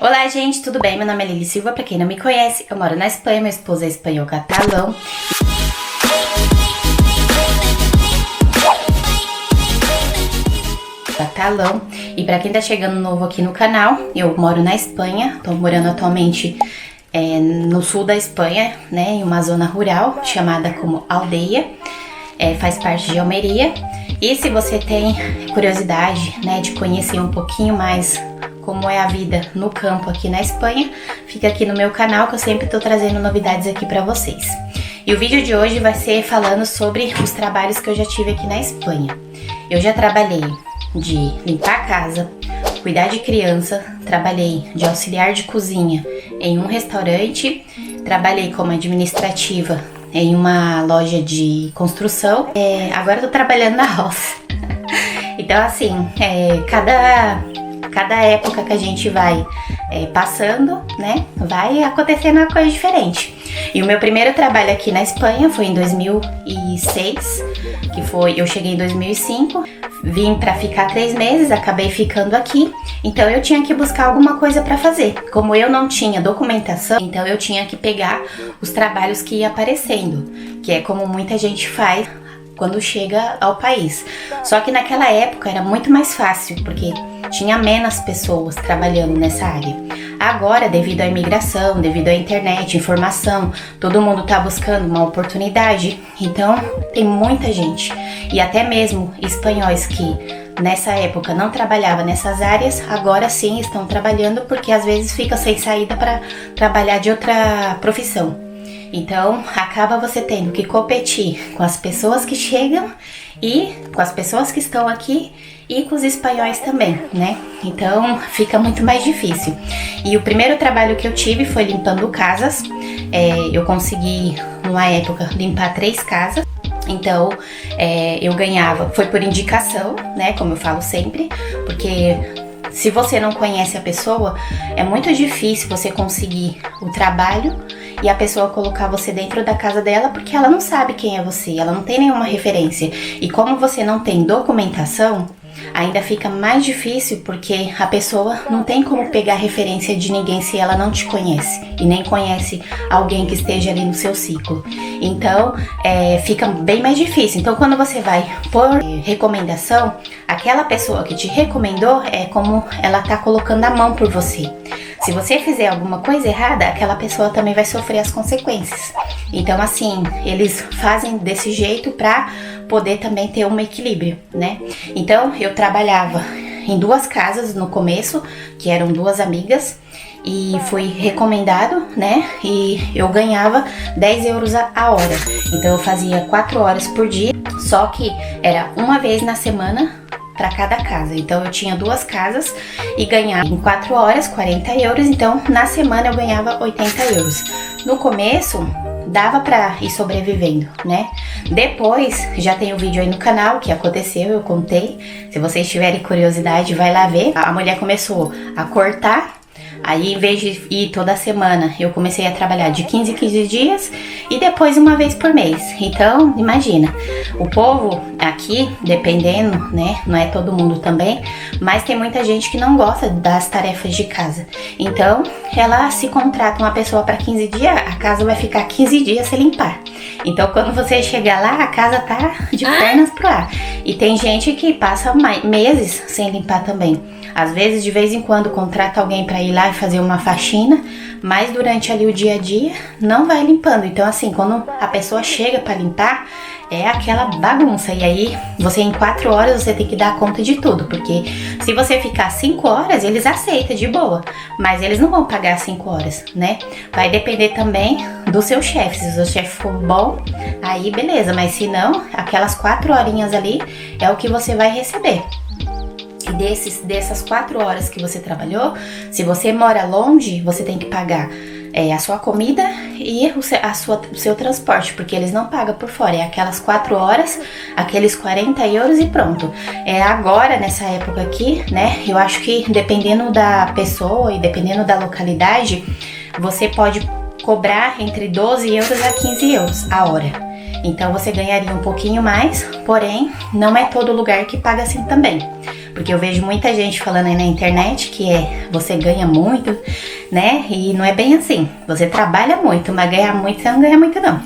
Olá, gente, tudo bem? Meu nome é Lili Silva, pra quem não me conhece, eu moro na Espanha, meu esposo é espanhol catalão. E pra quem tá chegando novo aqui no canal, eu moro na Espanha, tô morando atualmente no sul da Espanha, né, em uma zona rural chamada como Aldeia, faz parte de Almeria. E se você tem curiosidade, né, de conhecer um pouquinho mais como é a vida no campo aqui na Espanha, fica aqui no meu canal que eu sempre tô trazendo novidades aqui pra vocês. E o vídeo de hoje vai ser falando sobre os trabalhos que eu já tive aqui na Espanha. Eu já trabalhei de limpar a casa, cuidar de criança, trabalhei de auxiliar de cozinha em um restaurante, trabalhei como administrativa em uma loja de construção, agora eu tô trabalhando na roça. Então assim, cada época que a gente vai passando, né, vai acontecendo uma coisa diferente. E o meu primeiro trabalho aqui na Espanha foi em 2006, eu cheguei em 2005, vim pra ficar 3 meses, acabei ficando aqui, então eu tinha que buscar alguma coisa pra fazer. Como eu não tinha documentação, então eu tinha que pegar os trabalhos que ia aparecendo, que é como muita gente faz quando chega ao país. Só que naquela época era muito mais fácil, porque tinha menos pessoas trabalhando nessa área. Agora, devido à imigração, devido à internet, informação, todo mundo tá buscando uma oportunidade, então tem muita gente, e até mesmo espanhóis que nessa época não trabalhavam nessas áreas, agora sim estão trabalhando, porque às vezes fica sem saída para trabalhar de outra profissão. Então, acaba você tendo que competir com as pessoas que chegam e com as pessoas que estão aqui e com os espanhóis também, né? Então, fica muito mais difícil. E o primeiro trabalho que eu tive foi limpando casas. Eu consegui, numa época, limpar 3 casas. Então, eu ganhava, foi por indicação, né? Como eu falo sempre, porque se você não conhece a pessoa, é muito difícil você conseguir o trabalho e a pessoa colocar você dentro da casa dela, porque ela não sabe quem é você, ela não tem nenhuma referência. E como você não tem documentação, ainda fica mais difícil, porque a pessoa não tem como pegar referência de ninguém se ela não te conhece e nem conhece alguém que esteja ali no seu ciclo. Então, fica bem mais difícil. Então, quando você vai por recomendação, aquela pessoa que te recomendou é como ela tá colocando a mão por você. Se você fizer alguma coisa errada, aquela pessoa também vai sofrer as consequências. Então, assim, eles fazem desse jeito pra poder também ter um equilíbrio, né? Então, eu trabalhava em 2 casas no começo, que eram 2 amigas, e fui recomendado, né? E eu ganhava 10 euros a hora. Então, eu fazia 4 horas por dia, só que era uma vez na semana para cada casa. Então eu tinha 2 casas e ganhava em 4 horas 40 euros, então na semana eu ganhava 80 euros. No começo dava para ir sobrevivendo, né? Depois já tem um vídeo aí no canal que aconteceu, eu contei. Se vocês tiverem curiosidade, vai lá ver. A mulher começou a cortar. Aí, em vez de ir toda semana, eu comecei a trabalhar de 15 em 15 dias e depois uma vez por mês. Então, imagina, o povo aqui, dependendo, né, não é todo mundo também, mas tem muita gente que não gosta das tarefas de casa. Então, ela se contrata uma pessoa para 15 dias, a casa vai ficar 15 dias sem limpar. Então, quando você chegar lá, a casa tá de pernas pro ar. E tem gente que passa meses sem limpar também. Às vezes, de vez em quando, contrata alguém para ir lá e fazer uma faxina, mas durante ali o dia a dia, não vai limpando. Então, assim, quando a pessoa chega para limpar, é aquela bagunça. E aí, você em 4 horas, você tem que dar conta de tudo. Porque se você ficar 5 horas, eles aceitam de boa. Mas eles não vão pagar 5 horas, né? Vai depender também do seu chefe. Se o seu chefe for bom, aí beleza. Mas se não, aquelas 4 horinhas ali é o que você vai receber. E dessas 4 horas que você trabalhou, se você mora longe, você tem que pagar a sua comida e o seu transporte, porque eles não pagam por fora. É aquelas 4 horas, aqueles 40 euros e pronto. Agora, nessa época aqui, né, eu acho que dependendo da pessoa e dependendo da localidade, você pode cobrar entre 12 euros a 15 euros a hora. Então você ganharia um pouquinho mais, porém, não é todo lugar que paga assim também. Porque eu vejo muita gente falando aí na internet que você ganha muito, né? E não é bem assim. Você trabalha muito, mas ganhar muito você não ganha muito não.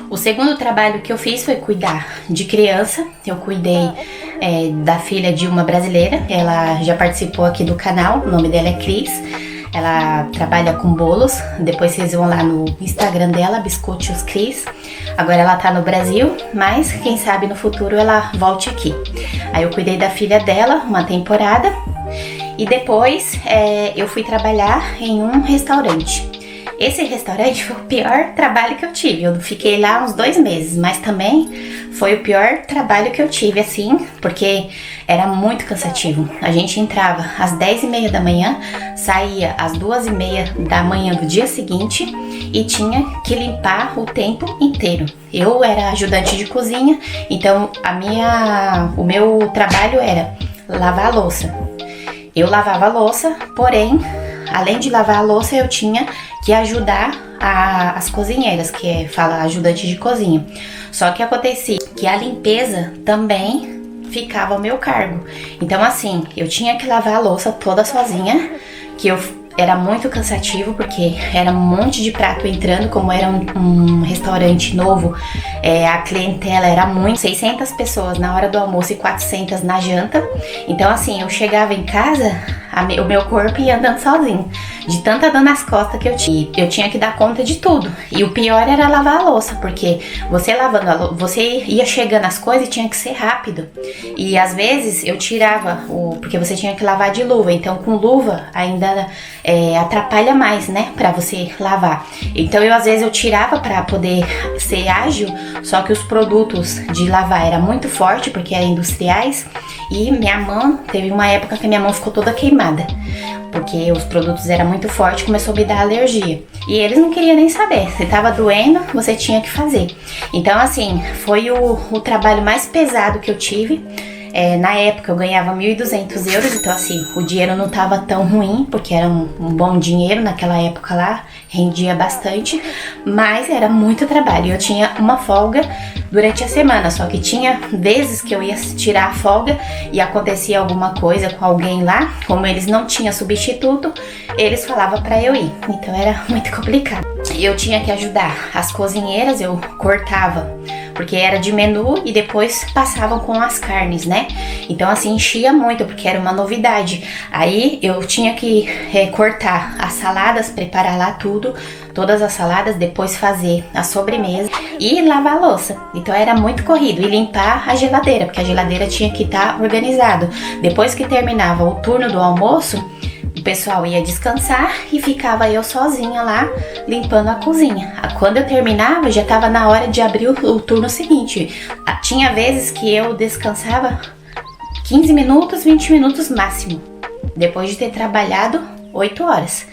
O segundo trabalho que eu fiz foi cuidar de criança. Eu cuidei da filha de uma brasileira. Ela já participou aqui do canal, o nome dela é Cris. Ela trabalha com bolos, depois vocês vão lá no Instagram dela, Biscoitos Cris. Agora ela tá no Brasil, mas quem sabe no futuro ela volte aqui. Aí eu cuidei da filha dela uma temporada e depois eu fui trabalhar em um restaurante. Esse restaurante foi o pior trabalho que eu tive. Eu fiquei lá uns 2 meses, mas também foi o pior trabalho que eu tive, assim, porque era muito cansativo. A gente entrava às 10h30 da manhã, saía às 2h30 da manhã do dia seguinte e tinha que limpar o tempo inteiro. Eu era ajudante de cozinha, então o meu trabalho era lavar a louça. Eu lavava a louça, porém, além de lavar a louça, eu tinha que ajudar as cozinheiras, que fala ajudante de cozinha. Só que acontecia que a limpeza também ficava ao meu cargo. Então assim, eu tinha que lavar a louça toda sozinha, que era muito cansativo, porque era um monte de prato entrando, como era um restaurante novo, a clientela era muito, 600 pessoas na hora do almoço e 400 na janta. Então assim, eu chegava em casa, o meu corpo ia andando sozinho, de tanta dor nas costas que eu tinha. Eu tinha que dar conta de tudo. E o pior era lavar a louça, porque você lavando a louça, você ia chegando as coisas e tinha que ser rápido. E às vezes eu tirava, porque você tinha que lavar de luva, então com luva ainda atrapalha mais, né, pra você lavar. Então às vezes eu tirava pra poder ser ágil, só que os produtos de lavar era muito forte, porque eram industriais, e minha mão, teve uma época que minha mão ficou toda queimada, porque os produtos eram muito fortes, começou a me dar alergia. E eles não queriam nem saber, se tava doendo, você tinha que fazer. Então assim, foi o trabalho mais pesado que eu tive. Na época eu ganhava 1.200 euros, então assim, o dinheiro não tava tão ruim, porque era um bom dinheiro naquela época lá, rendia bastante, mas era muito trabalho. Eu tinha uma folga durante a semana, só que tinha vezes que eu ia tirar a folga e acontecia alguma coisa com alguém lá, como eles não tinham substituto, eles falavam pra eu ir, então era muito complicado. Eu tinha que ajudar as cozinheiras, eu cortava, porque era de menu e depois passavam com as carnes, né? Então assim, enchia muito, porque era uma novidade. Aí eu tinha que cortar as saladas, preparar lá tudo, todas as saladas, depois fazer a sobremesa e lavar a louça. Então era muito corrido. E limpar a geladeira, porque a geladeira tinha que estar organizado. Depois que terminava o turno do almoço, o pessoal ia descansar e ficava eu sozinha lá limpando a cozinha. Quando eu terminava, já estava na hora de abrir o turno seguinte. Tinha vezes que eu descansava 15 minutos, 20 minutos máximo, depois de ter trabalhado 8 horas.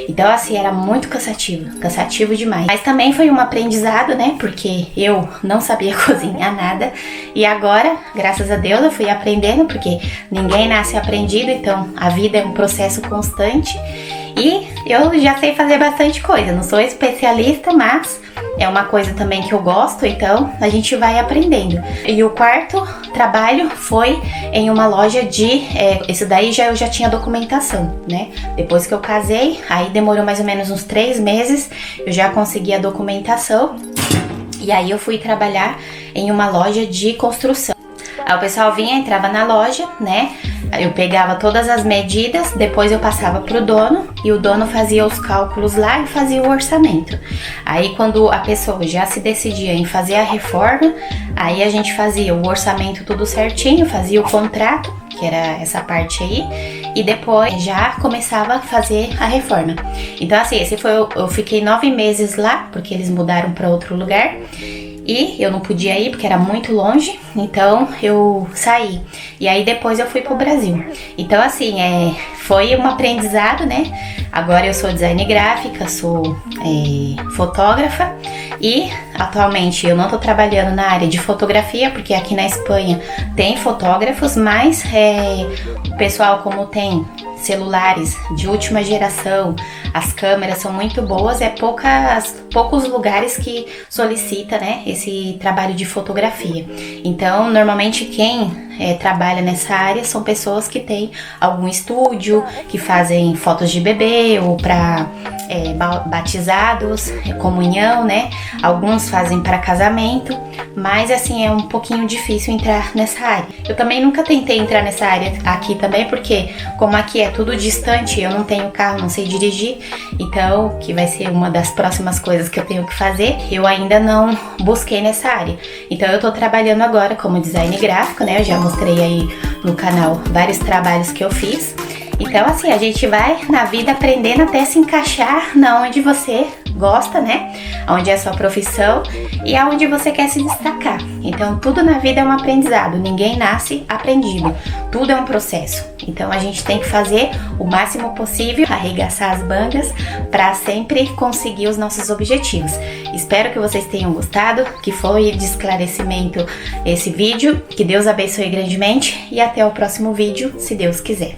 Então assim, era muito cansativo demais. Mas também foi um aprendizado, né, porque eu não sabia cozinhar nada. E agora, graças a Deus, eu fui aprendendo, porque ninguém nasce aprendido, então a vida é um processo constante. E eu já sei fazer bastante coisa, não sou especialista, mas é uma coisa também que eu gosto, então a gente vai aprendendo. E o quarto trabalho foi em uma loja de... esse daí eu já tinha documentação, né? Depois que eu casei, aí demorou mais ou menos uns 3 meses, eu já consegui a documentação. E aí eu fui trabalhar em uma loja de construção. Aí o pessoal vinha, entrava na loja, né? Eu pegava todas as medidas, depois eu passava pro dono e o dono fazia os cálculos lá e fazia o orçamento. Aí quando a pessoa já se decidia em fazer a reforma, aí a gente fazia o orçamento tudo certinho, fazia o contrato, que era essa parte aí, e depois já começava a fazer a reforma. Então assim, eu fiquei 9 meses lá, porque eles mudaram para outro lugar. E eu não podia ir porque era muito longe, então eu saí. E aí depois eu fui pro Brasil. Então assim, foi um aprendizado, né? Agora eu sou design gráfica, sou fotógrafa e atualmente eu não tô trabalhando na área de fotografia, porque aqui na Espanha tem fotógrafos, mas o pessoal, como tem celulares de última geração, as câmeras são muito boas, poucos lugares que solicita, né, esse trabalho de fotografia. Então, normalmente quem trabalha nessa área são pessoas que têm algum estúdio, que fazem fotos de bebê ou para batizados, comunhão, né? Alguns fazem para casamento, mas assim é um pouquinho difícil entrar nessa área. Eu também nunca tentei entrar nessa área aqui também, porque como aqui é tudo distante, eu não tenho carro, não sei dirigir, então que vai ser uma das próximas coisas que eu tenho que fazer, eu ainda não busquei nessa área. Então eu tô trabalhando agora como design gráfico, né? Eu já mostrei aí no canal vários trabalhos que eu fiz. Então assim, a gente vai na vida aprendendo até se encaixar na onde você gosta, né? Onde é a sua profissão e aonde você quer se destacar. Então tudo na vida é um aprendizado, ninguém nasce aprendido, tudo é um processo. Então a gente tem que fazer o máximo possível, arregaçar as mangas para sempre conseguir os nossos objetivos. Espero que vocês tenham gostado, que foi de esclarecimento esse vídeo, que Deus abençoe grandemente e até o próximo vídeo, se Deus quiser.